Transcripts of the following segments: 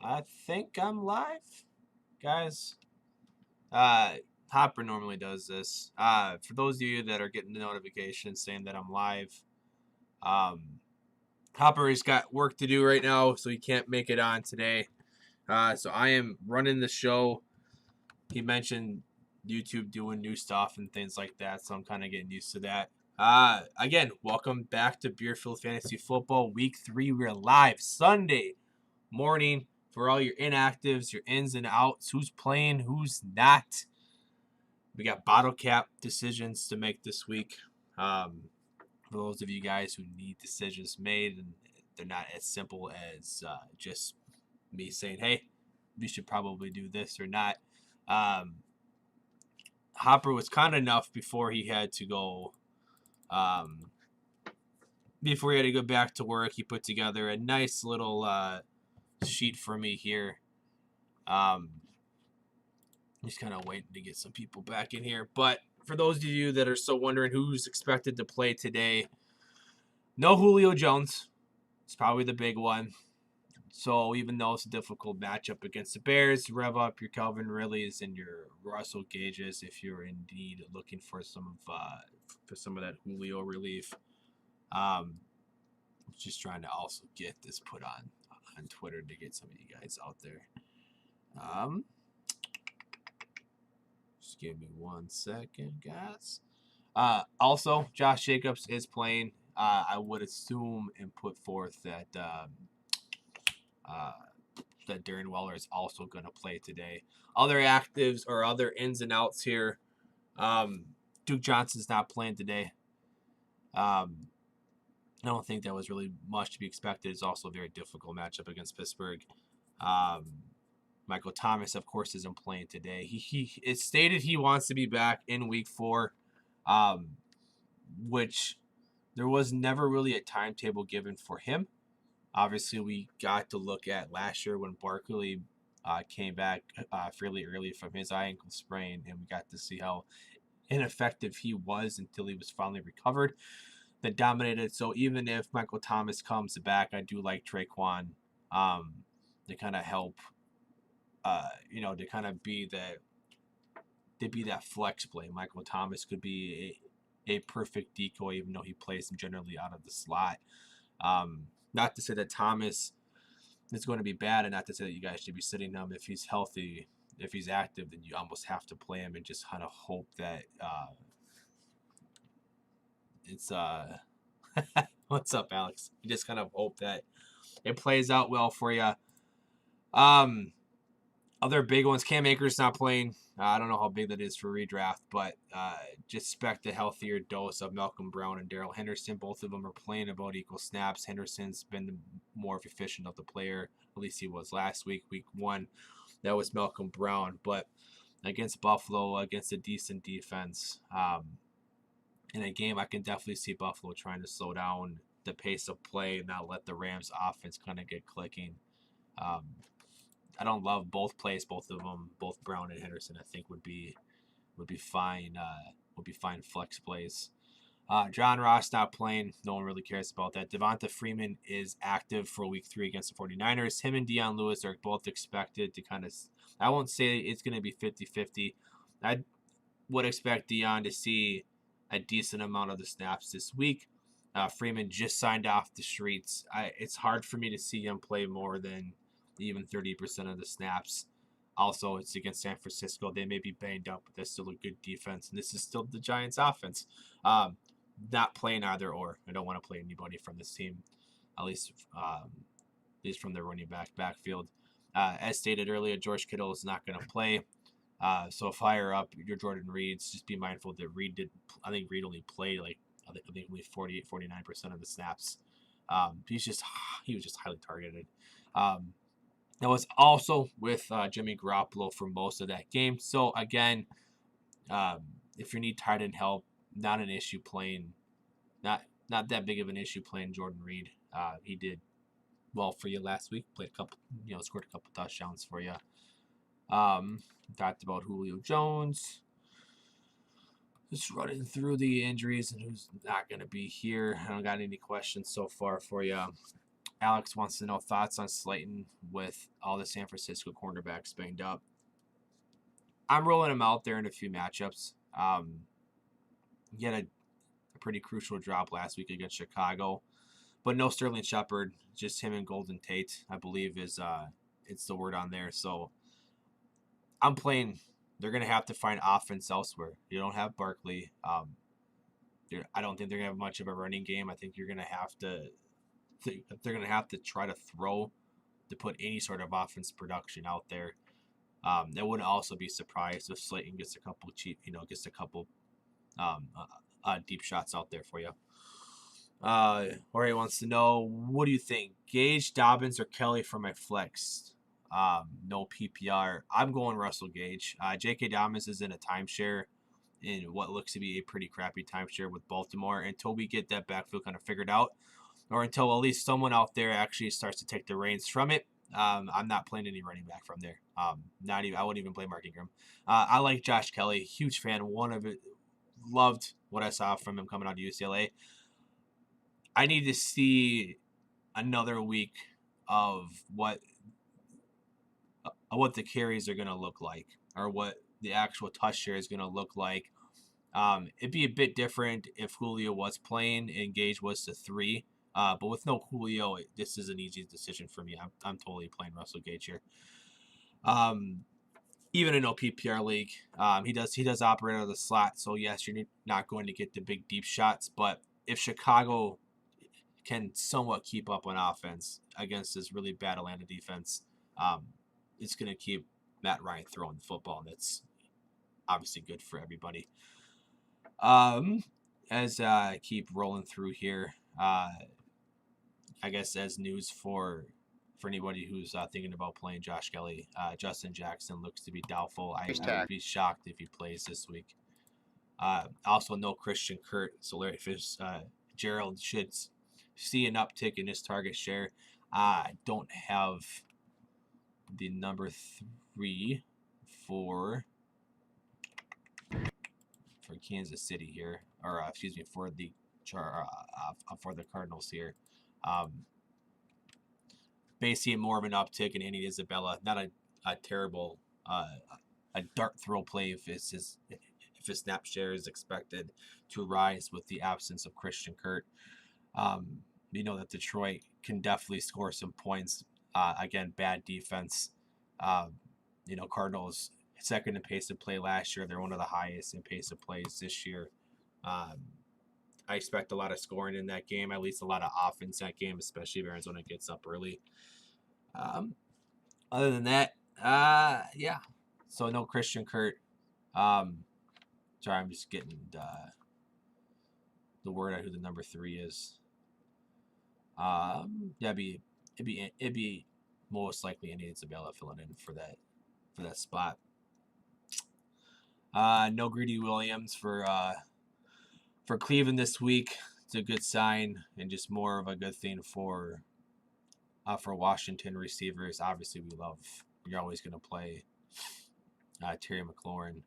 I think I'm live, guys. Uh, Hopper normally does this. For those of you that are getting the notification saying that I'm live, um, Hopper has got work to do right now, so he can't make it on today. So I am running the show. He mentioned YouTube doing new stuff and things like that, so I'm kind of getting used to that. Again, welcome back to Beerfield Fantasy Football Week 3. We're live Sunday morning for all your inactives, your ins and outs, who's playing, who's not. We got bottle cap decisions to make this week. For those of you guys who need decisions made, and they're not as simple as just me saying, hey, we should probably do this or not. Hopper was kind enough before he had to go back to work. He put together a nice little sheet for me here. Just kind of waiting to get some people back in here. But for those of you that are still wondering who's expected to play today, no Julio Jones. It's probably the big one. So even though it's a difficult matchup against the Bears, rev up your Calvin Ridleys and your Russell Gages if you're indeed looking for some of that Julio relief. Just trying to also get this put on Twitter to get some of you guys out there. Just give me 1 second, guys. Also, Josh Jacobs is playing. I would assume and put forth that that Darren Waller is also going to play today. Other actives or other ins and outs here. Duke Johnson's not playing today. I don't think that was really much to be expected. It's also a very difficult matchup against Pittsburgh. Michael Thomas, of course, isn't playing today. It's stated he wants to be back in week 4, which there was never really a timetable given for him. Obviously, we got to look at last year when Barkley came back fairly early from his eye ankle sprain, and we got to see how ineffective he was until he was finally recovered. That dominated. So even if Michael Thomas comes back, I do like Traquan to kind of help, to kind of be that flex play. Michael Thomas could be a perfect decoy, even though he plays him generally out of the slot. Not to say that Thomas is going to be bad, and not to say that you guys should be sitting him. If he's healthy, if he's active, then you almost have to play him and just kind of hope that it's what's up, Alex? You just kind of hope that it plays out well for you. Other big ones, Cam Akers not playing. I don't know how big that is for redraft, but just expect a healthier dose of Malcolm Brown and Darrell Henderson. Both of them are playing about equal snaps. Henderson's been the more efficient of the player. At least he was last week, week 1. That was Malcolm Brown. But against Buffalo, against a decent defense, in a game, I can definitely see Buffalo trying to slow down the pace of play and not let the Rams offense kind of get clicking. I don't love both plays, both of them, both Brown and Henderson. I think would be fine. Would be fine flex plays. John Ross not playing. No one really cares about that. Devonta Freeman is active for week 3 against the 49ers. Him and Dion Lewis are both expected to kind of, I won't say it's going to be 50-50. I would expect Dion to see a decent amount of the snaps this week. Freeman just signed off the streets. It's hard for me to see him play more than even 30% of the snaps. Also, it's against San Francisco. They may be banged up, but they're still a good defense, and this is still the Giants' offense. Not playing either or. I don't want to play anybody from this team, at least from their running backfield. As stated earlier, George Kittle is not going to play. So fire up your Jordan Reeds. Just be mindful that Reed only played only 49% of the snaps. He was just highly targeted. That was also with Jimmy Garoppolo for most of that game. So again, if you need tight end help, not an issue playing, not that big of an issue playing Jordan Reed. He did well for you last week. Played a couple, scored a couple touchdowns for you. Talked about Julio Jones. Just running through the injuries and who's not going to be here. I don't got any questions so far for you. Alex wants to know thoughts on Slayton with all the San Francisco cornerbacks banged up. I'm rolling him out there in a few matchups. He had a pretty crucial drop last week against Chicago, but no Sterling Shepard, just him and Golden Tate, I believe is it's the word on there. So I'm playing. They're going to have to find offense elsewhere. You don't have Barkley. I don't think they're going to have much of a running game. I think you're going to have to. They're going to have to try to throw to put any sort of offense production out there. I wouldn't also be surprised if Slayton gets a couple deep shots out there for you. Jorge wants to know, what do you think? Gage, Dobbins, or Kelly for my flex? No PPR. I'm going Russell Gage. J.K. Dobbins is in a timeshare in what looks to be a pretty crappy timeshare with Baltimore until we get that backfield kind of figured out, or until at least someone out there actually starts to take the reins from it. I'm not playing any running back from there. I wouldn't even play Mark Ingram. I like Josh Kelly. Huge fan. Loved what I saw from him coming out of UCLA. I need to see another week of what the carries are going to look like, or what the actual touch share is going to look like. It'd be a bit different if Julio was playing and Gage was the 3. But with no Julio, this is an easy decision for me. I'm totally playing Russell Gage here. Even in no PPR league, he does operate out of the slot. So yes, you're not going to get the big deep shots. But if Chicago can somewhat keep up on offense against this really bad Atlanta defense, it's going to keep Matt Ryan throwing the football, and it's obviously good for everybody. As I keep rolling through here, I guess as news for anybody who's thinking about playing Josh Kelly, Justin Jackson looks to be doubtful. I would be shocked if he plays this week. Also, no Christian Kirk. So Larry Fitzgerald should see an uptick in his target share. I don't have the number 3 for Kansas City here, or for the Cardinals here. Basically, more of an uptick in Andy Isabella. Not a terrible a dart throw play if his snap share is expected to rise with the absence of Christian Kirk. You know that Detroit can definitely score some points. Again, bad defense. Cardinals second in pace of play last year. They're one of the highest in pace of plays this year. I expect a lot of scoring in that game, at least a lot of offense in that game, especially if Arizona gets up early. Other than that, yeah. So no Christian Kirk. Sorry, I'm just getting the word out who the number 3 is. Yeah, it'd be most likely Andy Isabella filling in for that spot. No Greedy Williams for Cleveland this week. It's a good sign and just more of a good thing for Washington receivers. Obviously, you're always going to play Terry McLaurin.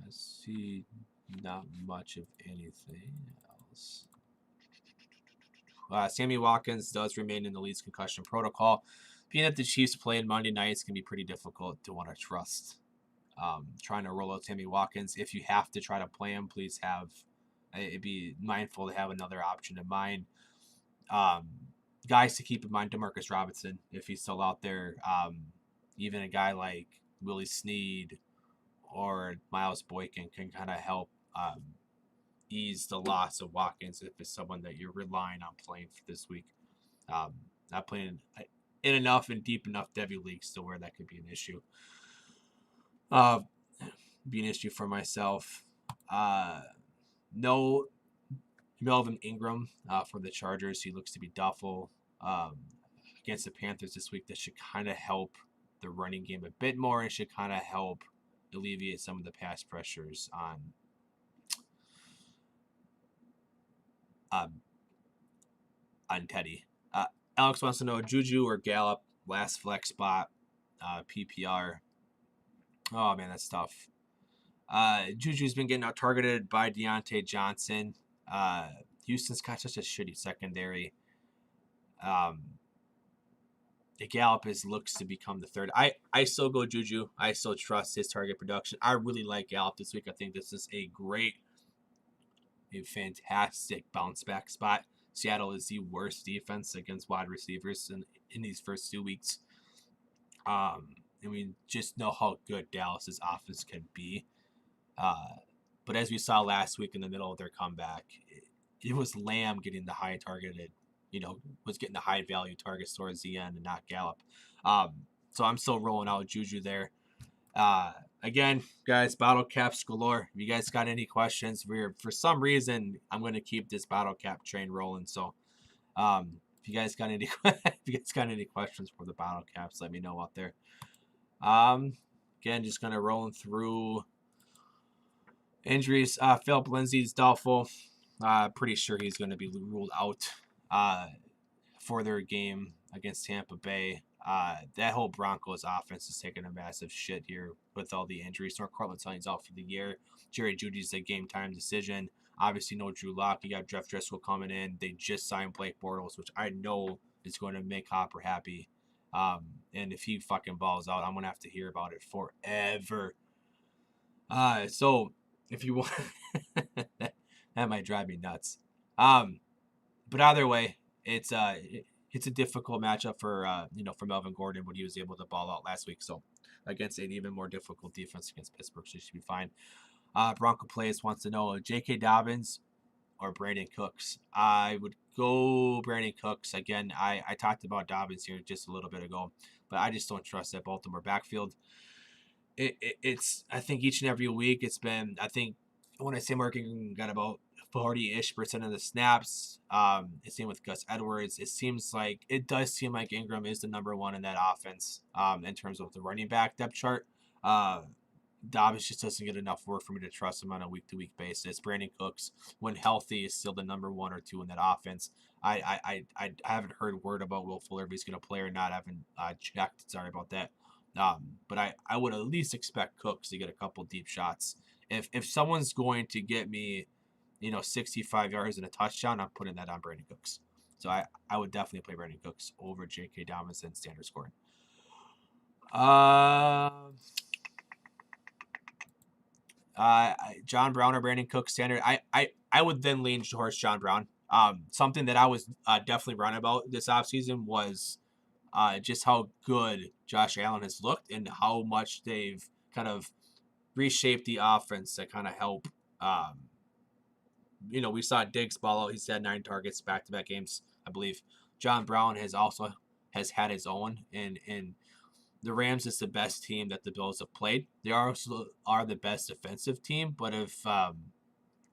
Let's see, not much of anything else. Sammy Watkins does remain in the Leeds concussion protocol. Being that the Chiefs play on Monday nights can be pretty difficult to want to trust. Trying to roll out Sammy Watkins. If you have to try to play him, please be mindful to have another option in mind. Guys to keep in mind, Demarcus Robinson, if he's still out there. Even a guy like Willie Snead or Miles Boykin can kind of help ease the loss of Watkins if it's someone that you're relying on playing for this week. Not playing in enough and deep enough Devy leagues to where that could be an issue. Be an issue for myself. No Melvin Ingram for the Chargers. He looks to be doubtful against the Panthers this week. That should kind of help the running game a bit more and should kind of help alleviate some of the pass pressures on Teddy. Alex wants to know Juju or Gallup last flex spot PPR. Oh man, that's tough. Juju's been getting out targeted by Deontay Johnson. Houston's got such a shitty secondary. Gallup looks to become the third. I still go Juju. I still trust his target production. I really like Gallup this week. I think this is a fantastic bounce back spot. Seattle is the worst defense against wide receivers in these first 2 weeks. And we just know how good Dallas's offense can be. But as we saw last week in the middle of their comeback, it was Lamb getting the high targeted, was getting the high value targets towards the end and not Gallup. So I'm still rolling out Juju there. Again, guys, bottle caps galore. If you guys got any questions, for some reason I'm going to keep this bottle cap train rolling. So if you guys got any questions for the bottle caps, let me know out there. Again, just kind of rolling through injuries. Philip Lindsay's doubtful. Pretty sure he's going to be ruled out for their game against Tampa Bay. That whole Broncos offense is taking a massive shit here with all the injuries. North Cortland Sutton's out for the year. Jerry Jeudy's a game time decision. Obviously, no Drew Lock. You got Jeff Driscoll coming in. They just signed Blake Bortles, which I know is going to make Hopper happy. And if he fucking balls out, I'm going to have to hear about it forever. So if you want, that might drive me nuts. But either way, it's a difficult matchup for Melvin Gordon when he was able to ball out last week. So against an even more difficult defense against Pittsburgh, so he should be fine. Bronco Plays wants to know J.K. Dobbins or Brandon Cooks. I would go Brandon Cooks. Again, I talked about Dobbins here just a little bit ago, but I just don't trust that Baltimore backfield. It's I think each and every week it's been, I think when I say Markin got about 40-ish% of the snaps. It's same with Gus Edwards. It does seem like Ingram is the number one in that offense in terms of the running back depth chart. Dobbins just doesn't get enough work for me to trust him on a week-to-week basis. Brandon Cooks, when healthy, is still the number 1 or 2 in that offense. I haven't heard word about Will Fuller if he's going to play or not. I haven't checked. Sorry about that. But I would at least expect Cooks to get a couple deep shots. If someone's going to get me, 65 yards and a touchdown, I'm putting that on Brandon Cooks. So I would definitely play Brandon Cooks over J.K. Dobbins and standard scoring. John Brown or Brandon Cooks standard. I would then lean towards John Brown. Something that I was definitely wrong about this offseason was just how good Josh Allen has looked and how much they've kind of reshaped the offense to kind of help. We saw Diggs ball out. He's had 9 targets back-to-back games, I believe. John Brown has had his own, and the Rams is the best team that the Bills have played. They also are the best defensive team, but if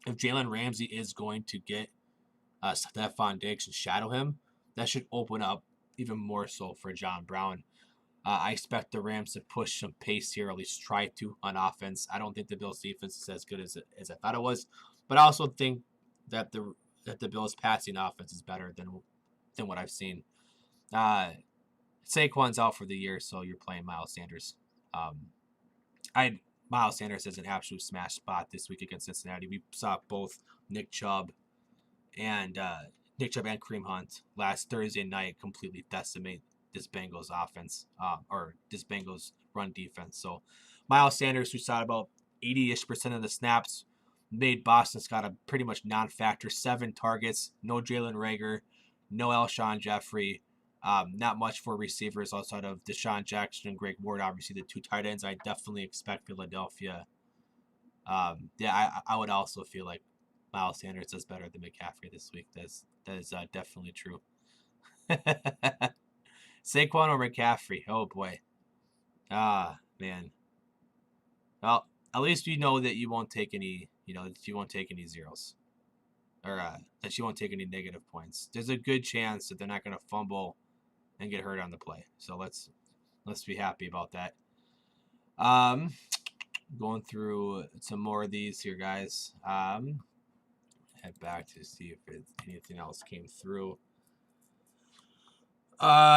Jalen Ramsey is going to get Stephon Diggs and shadow him, that should open up even more so for John Brown. I expect the Rams to push some pace here, or at least try to, on offense. I don't think the Bills' defense is as good as I thought it was, but I also think that the Bills' passing offense is better than what I've seen. Saquon's out for the year, so you're playing Miles Sanders. Miles Sanders has an absolute smash spot this week against Cincinnati. We saw both Nick Chubb and Kareem Hunt last Thursday night completely decimate this Bengals offense, or this Bengals run defense. So Miles Sanders, who saw about 80-ish% of the snaps, made Boston Scott a pretty much non-factor. 7 targets, no Jalen Reagor, no Alshon Jeffrey. Not much for receivers outside of Deshaun Jackson and Greg Ward. Obviously, the 2 tight ends. I definitely expect Philadelphia. I would also feel like Miles Sanders does better than McCaffrey this week. That is definitely true. Saquon or McCaffrey? Oh boy. Man. Well, at least you know that you won't take any. That you won't take any zeros, or that you won't take any negative points. There's a good chance that they're not going to fumble and get hurt on the play. So let's be happy about that. Going through some more of these here, guys. Head back to see if anything else came through.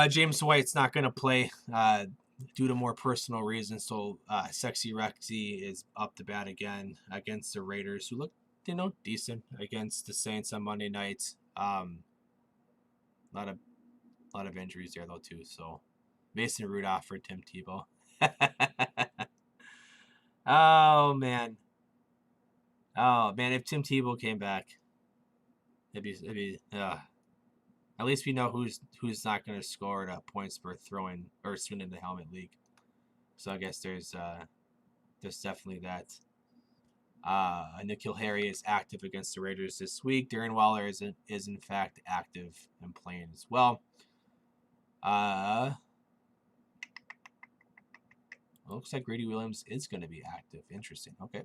James White's not going to play due to more personal reasons. So Sexy Rexy is up to bat again against the Raiders, who look decent against the Saints on Monday night. Lot of injuries there though too. So Mason Rudolph for Tim Tebow. Oh man. Oh man, if Tim Tebow came back, it'd be at least we know who's not going to score at points per throwing or swinging the helmet league. So I guess there's definitely that. N'Keal Harry is active against the Raiders this week. Darren Waller is in fact active and playing as well. Looks like Grady Williams is going to be active. Interesting. Okay.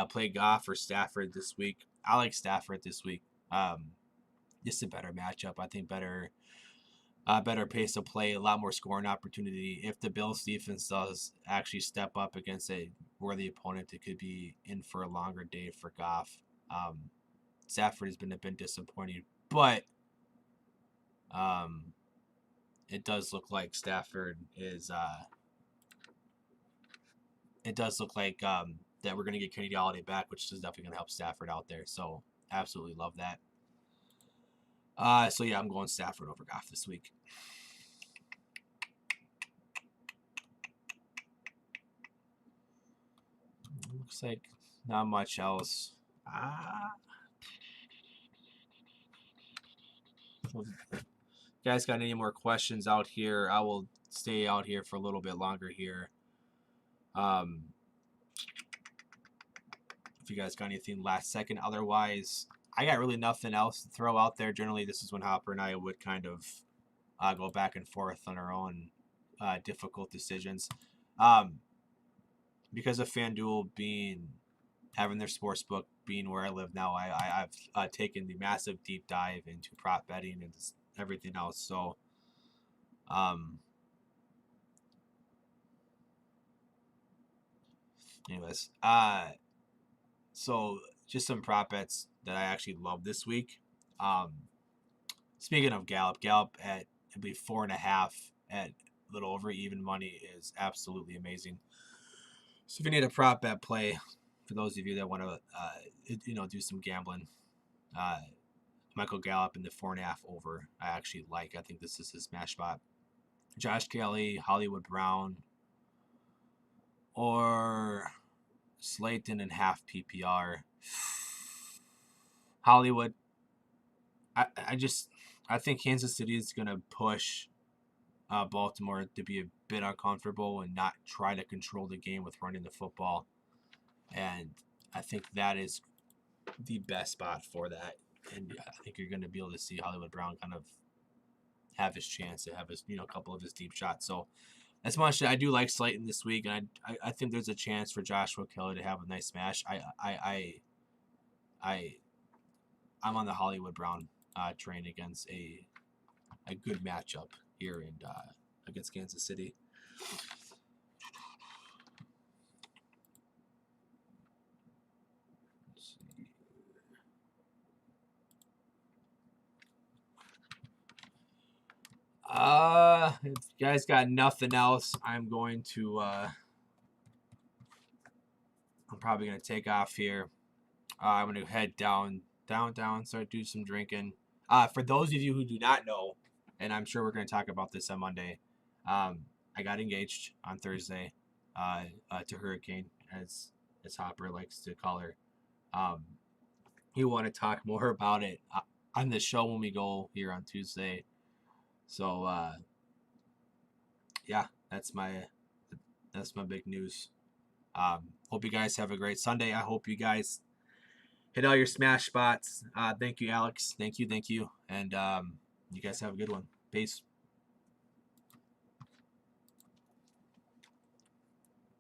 Play Goff or Stafford this week. I like Stafford this week. Just a better matchup. I think better pace of play, a lot more scoring opportunity. If the Bills defense does actually step up against a worthy opponent, it could be in for a longer day for Goff. Stafford has been a bit disappointing, but it does look like Stafford is. It does look like that we're going to get Kenny Golladay back, which is definitely going to help Stafford out there. So absolutely love that. So yeah, I'm going Stafford over Goff this week. Looks like not much else. If you guys got any more questions out here, I will stay out here for a little bit longer here. If you guys got anything last second, otherwise, I got really nothing else to throw out there. Generally, this is when Hopper and I would kind of go back and forth on our own difficult decisions. Because of FanDuel having their sports book being where I live now, I've taken the massive deep dive into prop betting and everything else. So, anyways, so just some prop bets that I actually love this week. Speaking of Gallup at I believe 4.5 at a little over even money is absolutely amazing. So if you need a prop bet play, for those of you that want to, do some gambling, Michael Gallup in the 4.5 over, I actually like. I think this is his smash spot. Josh Kelly, Hollywood Brown, or Slayton and half PPR. Hollywood. I think Kansas City is going to push Baltimore to be a bit uncomfortable and not try to control the game with running the football. And I think that is the best spot for that. And I think you're going to be able to see Hollywood Brown kind of have his chance to have his, a couple of his deep shots. So as much as I do like Slayton this week, and I think there's a chance for Joshua Kelly to have a nice smash. I'm on the Hollywood Brown train against a good matchup here and against Kansas City. Let's see. If you guys got nothing else, I'm going to I'm probably gonna take off here. I'm gonna head down, start doing some drinking. For those of you who do not know, and I'm sure we're gonna talk about this on Monday, I got engaged on Thursday to Hurricane, as Hopper likes to call her. You want to talk more about it on the show when we go here on Tuesday. So yeah, that's my big news. Hope you guys have a great Sunday. I hope you guys hit all your smash spots. Thank you, Alex. Thank you. And you guys have a good one. Peace.